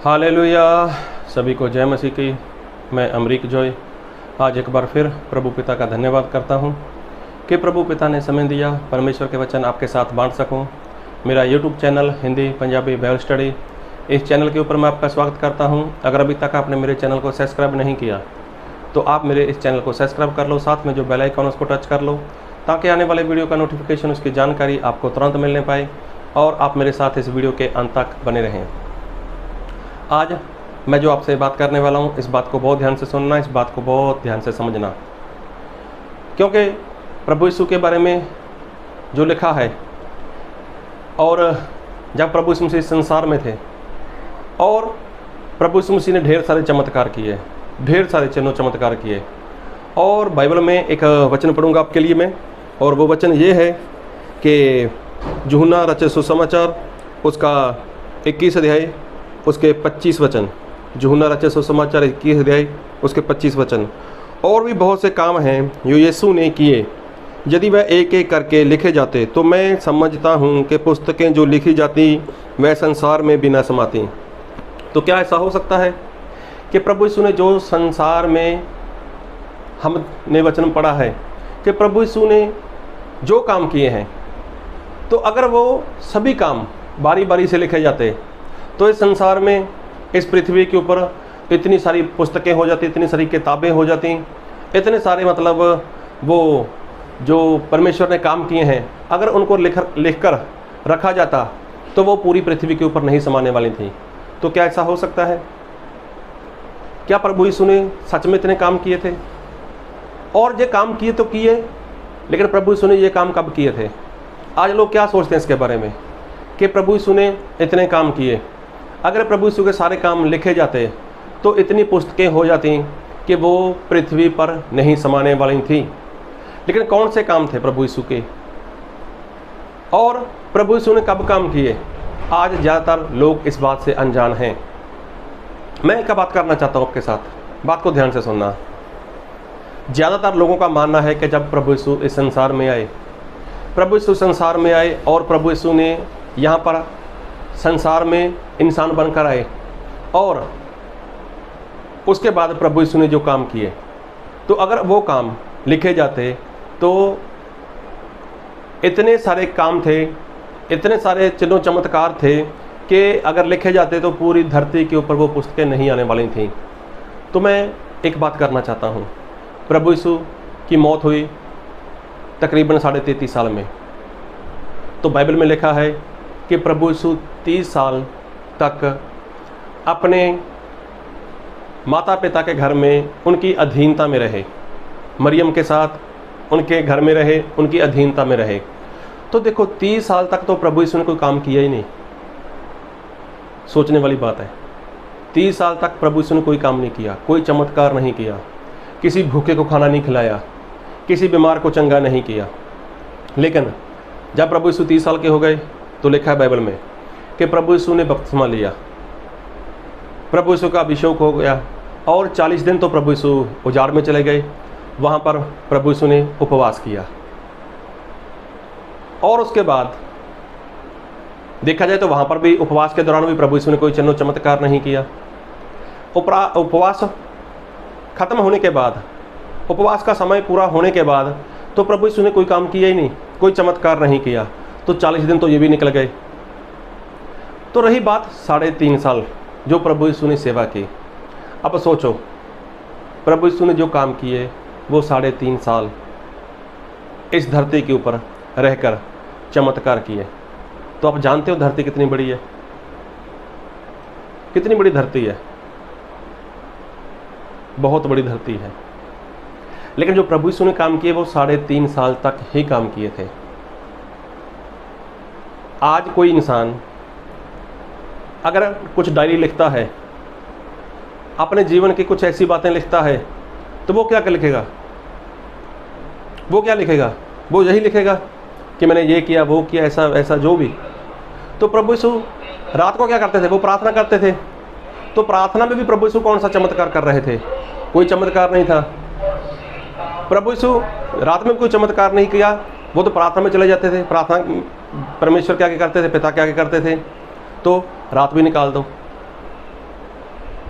Hallelujah. सभी को जय मसीह की। मैं अमरीक जॉय आज एक बार फिर प्रभु पिता का धन्यवाद करता हूँ कि प्रभु पिता ने समय दिया परमेश्वर के वचन आपके साथ बांट सकूँ। मेरा YouTube channel Hindi Punjabi Bible study, इस चैनल के ऊपर मैं आपका स्वागत करता हूँ। अगर अभी तक आपने मेरे चैनल को सब्सक्राइब नहीं किया तो आप मेरे इस चैनल को सब्सक्राइब कर लो, साथ में जो बेल आइकन उसको टच कर लो ताकि आने वाले वीडियो का नोटिफिकेशन, उसकी जानकारी आपको तुरंत मिलने पाए और आप मेरे साथ इस वीडियो के अंत तक बने रहें। आज मैं जो आपसे बात करने वाला हूँ, इस बात को बहुत ध्यान से सुनना, इस बात को बहुत ध्यान से समझना, क्योंकि प्रभु यीशु के बारे में जो लिखा है, और जब प्रभु यीशु मसीह संसार में थे और प्रभु यीशु मसीह ने ढेर सारे चमत्कार किए, ढेर सारे चिन्ह चमत्कार किए। और बाइबल में एक वचन पढ़ूंगा आपके लिए मैं, और वो वचन ये है कि यूहन्ना रचित सुसमाचार उसका 21 अध्याय उसके 25 वचन। यूहन्ना रचित सुसमाचार 21 अध्याय उसके 25 वचन। और भी बहुत से काम हैं जो यीशु ने किए, यदि वह एक एक करके लिखे जाते तो मैं समझता हूँ कि पुस्तकें जो लिखी जाती वह संसार में भी न समाती। तो क्या ऐसा हो सकता है कि प्रभु यीशु ने जो संसार में हमने वचन पढ़ा है कि प्रभु यीशु ने जो काम किए हैं, तो अगर वो सभी काम बारी बारी से लिखे जाते तो इस संसार में, इस पृथ्वी के ऊपर इतनी सारी पुस्तकें हो जाती, इतनी सारी किताबें हो जाती, इतने सारे मतलब वो जो परमेश्वर ने काम किए हैं अगर उनको लिख कर रखा जाता तो वो पूरी पृथ्वी के ऊपर नहीं समाने वाली थी। तो क्या ऐसा हो सकता है? क्या प्रभु यीशु ने सच में इतने काम किए थे? और ये काम किए तो किए, लेकिन प्रभु यीशु ने ये काम कब किए थे? आज लोग क्या सोचते हैं इसके बारे में कि प्रभु यीशु ने इतने काम किए। अगर प्रभु यीशु के सारे काम लिखे जाते तो इतनी पुस्तकें हो जाती कि वो पृथ्वी पर नहीं समाने वाली थी। लेकिन कौन से काम थे प्रभु यीशु के, और प्रभु यीशु ने कब काम किए? आज ज़्यादातर लोग इस बात से अनजान हैं। मैं एक बात करना चाहता हूँ आपके साथ, बात को ध्यान से सुनना। ज़्यादातर लोगों का मानना है कि जब प्रभु यीशु इस संसार में आए, प्रभु यीशु संसार में आए और प्रभु यीशु ने यहाँ पर संसार में इंसान बनकर आए, और उसके बाद प्रभु यीशु ने जो काम किए, तो अगर वो काम लिखे जाते तो इतने सारे काम थे, इतने सारे चिन्ह चमत्कार थे कि अगर लिखे जाते तो पूरी धरती के ऊपर वो पुस्तकें नहीं आने वाली थीं। तो मैं एक बात करना चाहता हूँ, प्रभु यीशु की मौत हुई तकरीबन 33.5 साल में। तो बाइबल में लिखा है कि प्रभु यीशु 30 साल तक अपने माता पिता के घर में उनकी अधीनता में रहे, मरियम के साथ उनके घर में रहे, उनकी अधीनता में रहे। तो देखो 30 साल तक तो प्रभु यीशु ने कोई काम किया ही नहीं। सोचने वाली बात है, 30 साल तक प्रभु यीशु ने कोई काम नहीं किया, कोई चमत्कार नहीं किया, किसी भूखे को खाना नहीं खिलाया, किसी बीमार को चंगा नहीं किया। लेकिन जब प्रभु यीशु 30 साल के हो गए तो लिखा है बाइबल में कि प्रभु यीशु ने बपतिस्मा लिया, प्रभु यीशु का अभिषेक हो गया, और 40 दिन तो प्रभु यीशु उजाड़ में चले गए। वहाँ पर प्रभु यीशु ने उपवास किया, और उसके बाद देखा जाए तो वहाँ पर भी उपवास के दौरान भी प्रभु यीशु ने कोई चिन्ह चमत्कार नहीं किया। उपवास खत्म होने के बाद, उपवास का समय पूरा होने के बाद तो प्रभु यीशु ने कोई काम किया ही नहीं, कोई चमत्कार नहीं किया। तो 40 दिन तो ये भी निकल गए। तो रही बात 3.5 साल जो प्रभु यीशु ने सेवा की। अब सोचो, प्रभु यीशु ने जो काम किए वो 3.5 साल इस धरती के ऊपर रहकर चमत्कार किए। तो आप जानते हो धरती कितनी बड़ी है, कितनी बड़ी धरती है, बहुत बड़ी धरती है। लेकिन जो प्रभु यीशु ने काम किए वो 3.5 साल तक ही काम किए थे। आज कोई इंसान अगर कुछ डायरी लिखता है, अपने जीवन की कुछ ऐसी बातें लिखता है, तो वो क्या लिखेगा? वो क्या लिखेगा? वो यही लिखेगा कि मैंने ये किया, वो किया, ऐसा ऐसा जो भी। तो प्रभु यीशु रात को क्या करते थे? वो प्रार्थना करते थे। तो प्रार्थना में भी प्रभु यीशु कौन सा चमत्कार कर रहे थे? कोई चमत्कार नहीं था। प्रभु यीशु रात में कोई चमत्कार नहीं किया, वो तो प्रार्थना में चले जाते थे। प्रार्थना परमेश्वर क्या करते थे, पिता क्या करते थे, तो रात भी निकाल दो।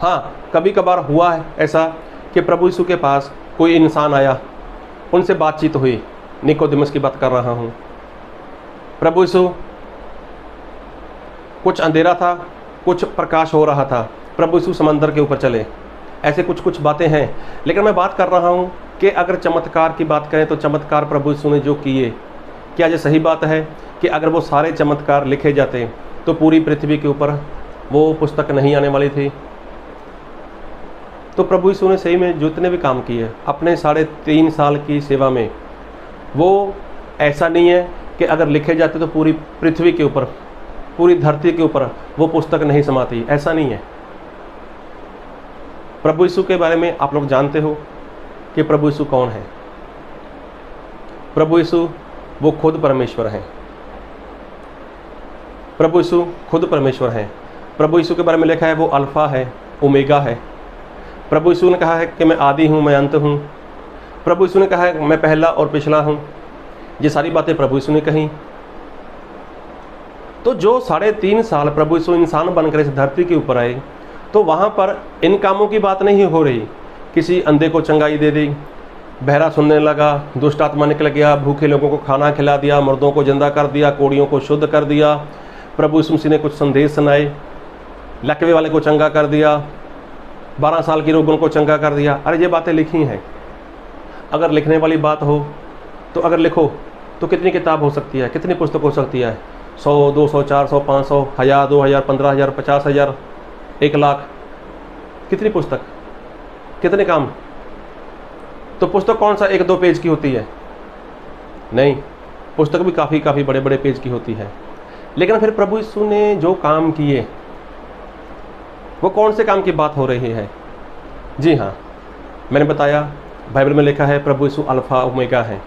हाँ, कभी कभार हुआ है ऐसा कि प्रभु यीशु के पास कोई इंसान आया, उनसे बातचीत हुई। निकोदेमस की बात कर रहा हूँ। प्रभु यीशु, कुछ अंधेरा था, कुछ प्रकाश हो रहा था, प्रभु यीशु समंदर के ऊपर चले। ऐसे कुछ कुछ बातें हैं। लेकिन मैं बात कर रहा हूँ कि अगर चमत्कार की बात करें तो चमत्कार प्रभु यीशु ने जो किए, क्या ये सही बात है कि अगर वो सारे चमत्कार लिखे जाते तो पूरी पृथ्वी के ऊपर वो पुस्तक नहीं आने वाली थी? तो प्रभु यीशु ने सही में जितने भी काम किए अपने 3.5 साल की सेवा में, वो ऐसा नहीं है कि अगर लिखे जाते तो पूरी पृथ्वी के ऊपर, पूरी धरती के ऊपर वो पुस्तक नहीं समाती, ऐसा नहीं है। प्रभु यीशु के बारे में आप लोग जानते हो कि प्रभु यीशु कौन है। प्रभु यीशु वो खुद परमेश्वर हैं। प्रभु यीशु खुद परमेश्वर हैं। प्रभु यीशु के बारे में लिखा है वो अल्फा है, ओमेगा है। प्रभु यीशु ने कहा है कि मैं आदि हूँ, मैं अंत हूँ। प्रभु यीशु ने कहा है मैं पहला और पिछला हूँ। ये सारी बातें प्रभु यीशु ने कही। तो जो 3.5 साल प्रभु यीशु इंसान बनकर इस धरती के ऊपर आए, तो वहाँ पर इन कामों की बात नहीं हो रही। किसी अंधे को चंगाई दे दी, बहरा सुनने लगा, दुष्ट आत्मा निकल गया, भूखे लोगों को खाना खिला दिया, मुर्दों को जिंदा कर दिया, कोड़ियों को शुद्ध कर दिया। प्रभु यीशु मसीह ने कुछ संदेश सुनाए, लकवे वाले को चंगा कर दिया, 12 साल की रोगियों को चंगा कर दिया। अरे ये बातें लिखी हैं। अगर लिखने वाली बात हो तो अगर लिखो तो कितनी किताब हो सकती है, कितनी पुस्तक हो सकती है? 100, 200, 400, 500, 1000, 2000, 15000, 50000, 1 लाख, कितनी पुस्तक, कितने काम? तो पुस्तक कौन सा 1-2 पेज की होती है? नहीं, पुस्तक भी काफ़ी बड़े बड़े पेज की होती है। लेकिन फिर प्रभु यीशु ने जो काम किए, वो कौन से काम की बात हो रही है? जी हाँ, मैंने बताया बाइबल में लिखा है प्रभु यीशु अल्फा ओमेगा हैं।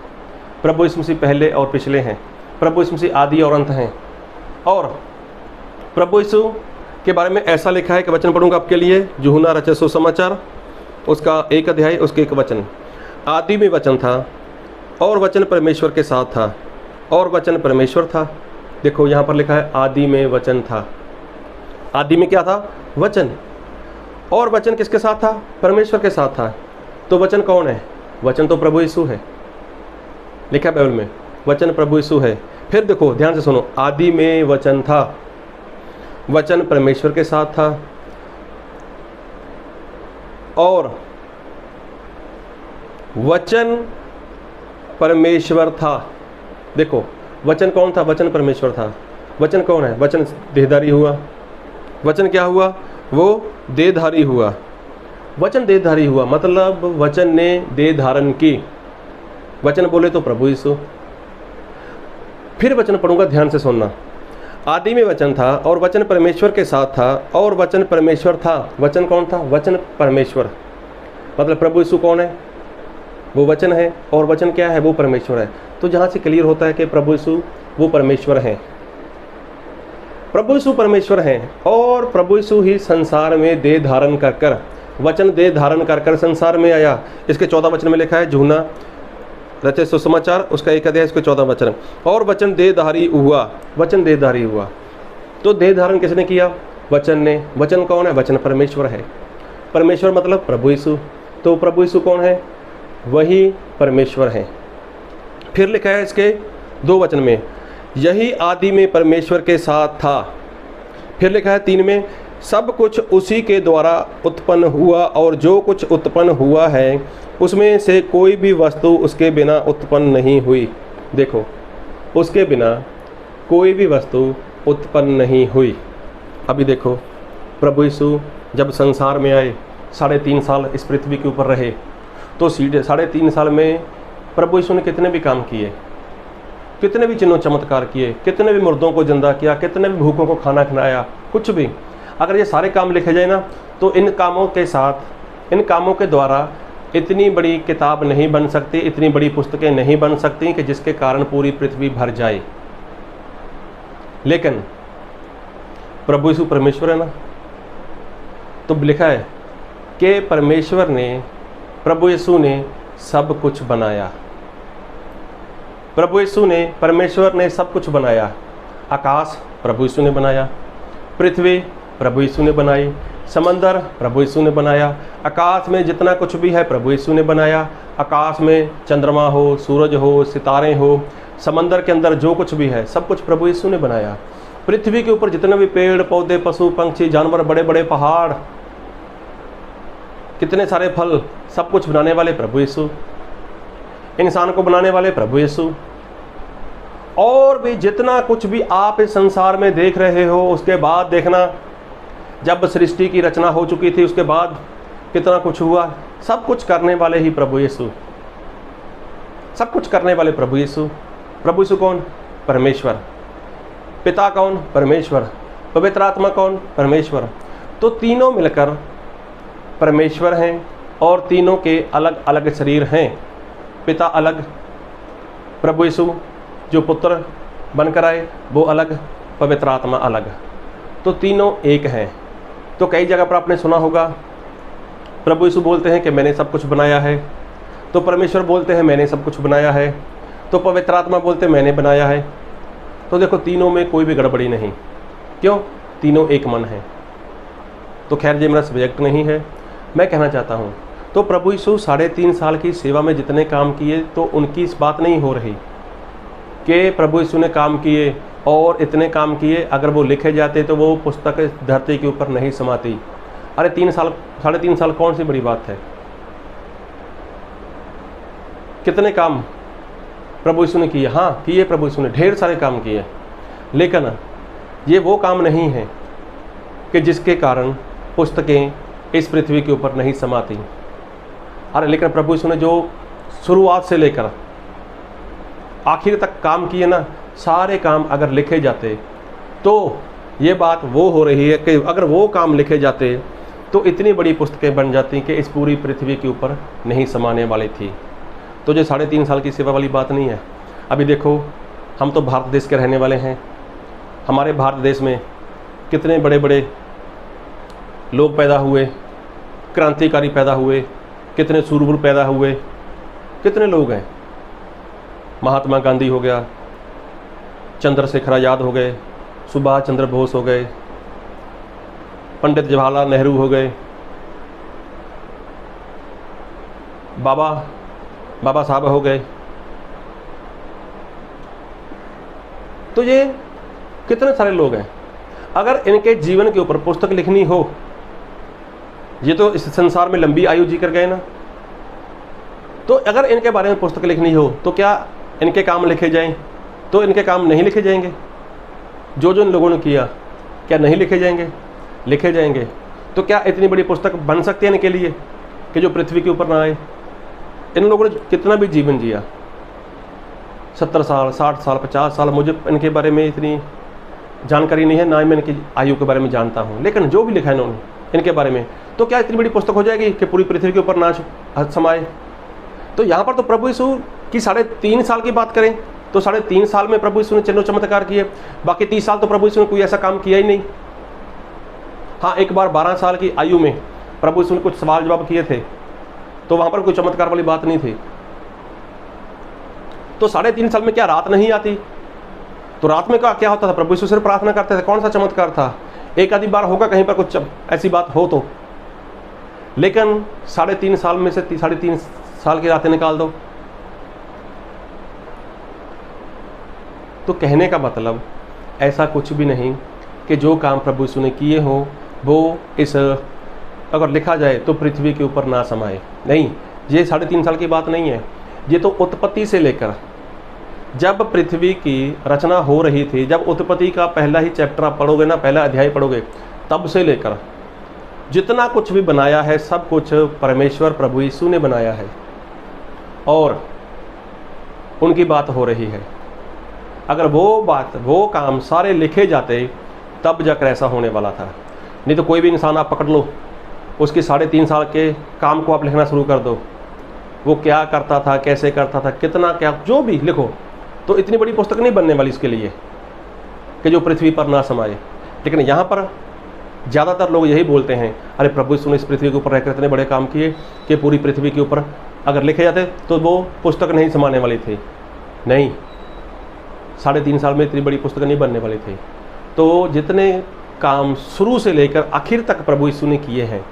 प्रभु यीशु मसीह पहले और पिछले हैं। प्रभु यीशु मसीह आदि और अंत हैं। और प्रभु यीशु के बारे में ऐसा लिखा है कि वचन पढ़ूंगा आपके लिए, यूहन्ना रचित सुसमाचार उसका 1 अध्याय उसके 1 वचन। आदि में वचन था और वचन परमेश्वर के साथ था और वचन परमेश्वर था। देखो यहाँ पर लिखा है आदि में वचन था। आदि में क्या था? वचन। और वचन किसके साथ था? परमेश्वर के साथ था। तो वचन कौन है? वचन तो प्रभु यीशु है। लिखा है बाइबल में वचन प्रभु यीशु है। फिर देखो ध्यान से सुनो, आदि में वचन था, वचन परमेश्वर के साथ था और वचन परमेश्वर था। देखो वचन कौन था? वचन परमेश्वर था। वचन कौन है? वचन देहधारी हुआ। वचन क्या हुआ? वो देहधारी हुआ। वचन देहधारी हुआ मतलब वचन ने देह धारण की। वचन बोले तो प्रभु यीशु। फिर वचन पढ़ूंगा, ध्यान से सुनना। आदि में वचन था और वचन परमेश्वर के साथ था और वचन परमेश्वर था। वचन कौन था? वचन परमेश्वर। मतलब प्रभु यीशु कौन है? वो वचन है। और वचन क्या है? वो परमेश्वर है। तो जहाँ से क्लियर होता है कि प्रभु यीशु वो परमेश्वर हैं। प्रभु यीशु परमेश्वर हैं और प्रभु यीशु ही संसार में देह धारण कर वचन देह धारण कर संसार में आया। इसके 14 वचन में लिखा है, यूहन्ना रचित सुसमाचार उसका 1 अध्याय उसके 14 वचन। और वचन देहधारी हुआ। वचन देहधारी हुआ। तो देह धारण किसने किया? वचन ने। वचन कौन है? वचन परमेश्वर है। परमेश्वर मतलब प्रभु यीशु। तो प्रभु यीशु कौन है? वही परमेश्वर है। फिर लिखा है इसके 2 वचन में, यही आदि में परमेश्वर के साथ था। फिर लिखा है 3 में, सब कुछ उसी के द्वारा उत्पन्न हुआ और जो कुछ उत्पन्न हुआ है उसमें से कोई भी वस्तु उसके बिना उत्पन्न नहीं हुई। देखो, उसके बिना कोई भी वस्तु उत्पन्न नहीं हुई। अभी देखो, प्रभु यीशु जब संसार में आए, 3.5 साल इस पृथ्वी के ऊपर रहे, तो 3.5 साल में प्रभु यीशु ने कितने भी काम किए, कितने भी चिन्हों चमत्कार किए, कितने भी मुर्दों को जिंदा किया, कितने भी भूखों को खाना खिलाया, कुछ भी। अगर ये सारे काम लिखे जाए ना, तो इन कामों के साथ, इन कामों के द्वारा इतनी बड़ी किताब नहीं बन सकती, इतनी बड़ी पुस्तकें नहीं बन सकती कि जिसके कारण पूरी पृथ्वी भर जाए। लेकिन प्रभु यीशु परमेश्वर है ना, तो लिखा है कि परमेश्वर ने, प्रभु यीशु ने सब कुछ बनाया। प्रभु यीशु ने, परमेश्वर ने सब कुछ बनाया। आकाश प्रभु यीशु ने बनाया, पृथ्वी प्रभु यीशु ने बनाई, समंदर प्रभु यीशु ने बनाया, आकाश में जितना कुछ भी है प्रभु यीशु ने बनाया। आकाश में चंद्रमा हो, सूरज हो, सितारे हो, समंदर के अंदर जो कुछ भी है सब कुछ प्रभु यीशु ने बनाया। पृथ्वी के ऊपर जितने भी पेड़ पौधे, पशु पंछी, जानवर, बड़े बड़े पहाड़, कितने सारे फल, सब कुछ बनाने वाले प्रभु यीशु। इंसान को बनाने वाले प्रभु यीशु। और भी जितना कुछ भी आप इस संसार में देख रहे हो, उसके बाद देखना जब सृष्टि की रचना हो चुकी थी उसके बाद कितना कुछ हुआ। सब कुछ करने वाले ही प्रभु यीशु, सब कुछ करने वाले प्रभु यीशु। प्रभु यीशु कौन? परमेश्वर। पिता कौन? परमेश्वर। पवित्र आत्मा कौन? परमेश्वर। तो तीनों मिलकर परमेश्वर हैं और तीनों के अलग अलग शरीर हैं। पिता अलग, प्रभु यीशु जो पुत्र बनकर आए वो अलग, पवित्र आत्मा अलग। तो तीनों एक हैं। तो कई जगह पर आपने सुना होगा प्रभु यीशु बोलते हैं कि मैंने सब कुछ बनाया है, तो परमेश्वर बोलते हैं मैंने सब कुछ बनाया है, तो पवित्र आत्मा बोलते हैं मैंने बनाया है। तो देखो तीनों में कोई भी गड़बड़ी नहीं। क्यों? तीनों एक मन है। तो खैर ये मेरा सब्जेक्ट नहीं है, मैं कहना चाहता हूँ तो प्रभु यीशु 3.5 साल की सेवा में जितने काम किए तो उनकी इस बात नहीं हो रही कि प्रभु यीशु ने काम किए और इतने काम किए, अगर वो लिखे जाते तो वो पुस्तक धरती के ऊपर नहीं समाती। अरे 3.5 साल कौन सी बड़ी बात है? कितने काम प्रभु यीशु ने किए? हाँ किए, प्रभु यीशु ने ढेर सारे काम किए, लेकिन ये वो काम नहीं है कि जिसके कारण पुस्तकें इस पृथ्वी के ऊपर नहीं समाती। अरे लेकिन प्रभु यीशु ने जो शुरुआत से लेकर आखिर तक काम किए ना, सारे काम अगर लिखे जाते तो ये बात वो हो रही है कि अगर वो काम लिखे जाते तो इतनी बड़ी पुस्तकें बन जाती कि इस पूरी पृथ्वी के ऊपर नहीं समाने वाली थी। तो जो 3.5 साल की सेवा वाली बात नहीं है। अभी देखो हम तो भारत देश के रहने वाले हैं, हमारे भारत देश में कितने बड़े बड़े लोग पैदा हुए, क्रांतिकारी पैदा हुए, कितने सूरवीर पैदा हुए, कितने लोग हैं। महात्मा गांधी हो गया, चंद्रशेखर आज़ाद हो गए, सुभाष चंद्र बोस हो गए, पंडित जवाहरलाल नेहरू हो गए, बाबा साहब हो गए। तो ये कितने सारे लोग हैं। अगर इनके जीवन के ऊपर पुस्तक लिखनी हो, ये तो इस संसार में लंबी आयु जी कर गए ना, तो अगर इनके बारे में पुस्तक लिखनी हो तो क्या इनके काम लिखे जाएं? तो इनके काम नहीं लिखे जाएंगे। जो इन लोगों ने किया क्या नहीं लिखे जाएंगे? लिखे जाएंगे। तो क्या इतनी बड़ी पुस्तक बन सकती है इनके लिए कि जो पृथ्वी के ऊपर ना आए? इन लोगों ने कितना भी जीवन जिया, 70 साल, 60 साल, 50 साल। मुझे इनके बारे में इतनी जानकारी नहीं है, ना ही मैं इनकी आयु के बारे में जानता हूँ, लेकिन जो भी लिखा है इन्होंने इनके बारे में, तो क्या इतनी बड़ी पुस्तक हो जाएगी कि पूरी पृथ्वी के ऊपर ना समाए? तो यहाँ पर तो प्रभु यीशु की 3.5 साल की बात करें तो 3.5 साल में प्रभु यीशु ने चिन्ह चमत्कार किए, बाकी 30 साल तो प्रभु यीशु ने कोई ऐसा काम किया ही नहीं। हाँ, एक बार 12 साल की आयु में प्रभु यीशु ने कुछ सवाल जवाब किए थे, तो वहाँ पर कोई चमत्कार वाली बात नहीं थी। तो 3.5 साल में क्या रात नहीं आती? तो रात में क्या होता था? प्रभु यीशु सिर्फ प्रार्थना करते थे। कौन सा चमत्कार था? एक आधी बार होगा कहीं पर कुछ ऐसी बात हो तो, लेकिन 3.5 साल में से 3.5 साल की रातें निकाल दो। तो कहने का मतलब ऐसा कुछ भी नहीं कि जो काम प्रभु यीशु ने किए हों वो इस अगर लिखा जाए तो पृथ्वी के ऊपर ना समाए। नहीं, ये 3.5 साल की बात नहीं है। ये तो उत्पत्ति से लेकर जब पृथ्वी की रचना हो रही थी, जब उत्पत्ति का पहला ही चैप्टर आप पढ़ोगे ना, पहला अध्याय पढ़ोगे, तब से लेकर जितना कुछ भी बनाया है सब कुछ परमेश्वर प्रभु यीशु ने बनाया है और उनकी बात हो रही है। अगर वो काम सारे लिखे जाते तब जाकर ऐसा होने वाला था। नहीं तो कोई भी इंसान आप पकड़ लो, उसके 3.5 साल के काम को आप लिखना शुरू कर दो, वो क्या करता था, कैसे करता था, कितना क्या, जो भी लिखो, तो इतनी बड़ी पुस्तक नहीं बनने वाली इसके लिए कि जो पृथ्वी पर ना समाए। लेकिन यहाँ पर ज़्यादातर लोग यही बोलते हैं, अरे प्रभु यीशु ने इस पृथ्वी के ऊपर रहकर इतने बड़े काम किए कि पूरी पृथ्वी के ऊपर अगर लिखे जाते तो वो पुस्तक नहीं समाने वाली थी। नहीं, 3.5 साल में इतनी बड़ी पुस्तक नहीं बनने वाली थी। तो जितने काम शुरू से लेकर आखिर तक प्रभु यीशु ने किए हैं,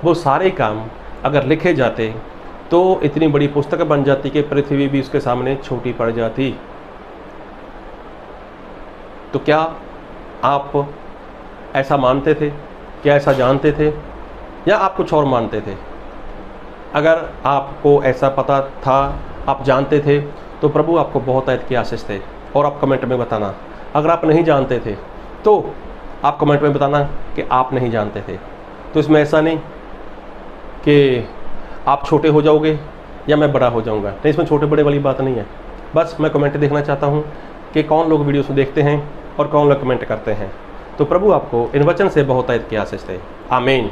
वो सारे काम अगर लिखे जाते तो इतनी बड़ी पुस्तक बन जाती कि पृथ्वी भी उसके सामने छोटी पड़ जाती। तो क्या आप ऐसा मानते थे? क्या ऐसा जानते थे? या आप कुछ और मानते थे? अगर आपको ऐसा पता था, आप जानते थे, तो प्रभु आपको बहुत ऐद की आशीष थे। और आप कमेंट में बताना। अगर आप नहीं जानते थे तो आप कमेंट में बताना कि आप नहीं जानते थे। तो इसमें ऐसा नहीं कि आप छोटे हो जाओगे या मैं बड़ा हो जाऊंगा, नहीं, इसमें छोटे बड़े वाली बात नहीं है। बस मैं कमेंट देखना चाहता हूं कि कौन लोग वीडियो को देखते हैं और कौन लोग कमेंट करते हैं। तो प्रभु आपको इन वचन से बहुत ऐद की आशीष थे। आमीन।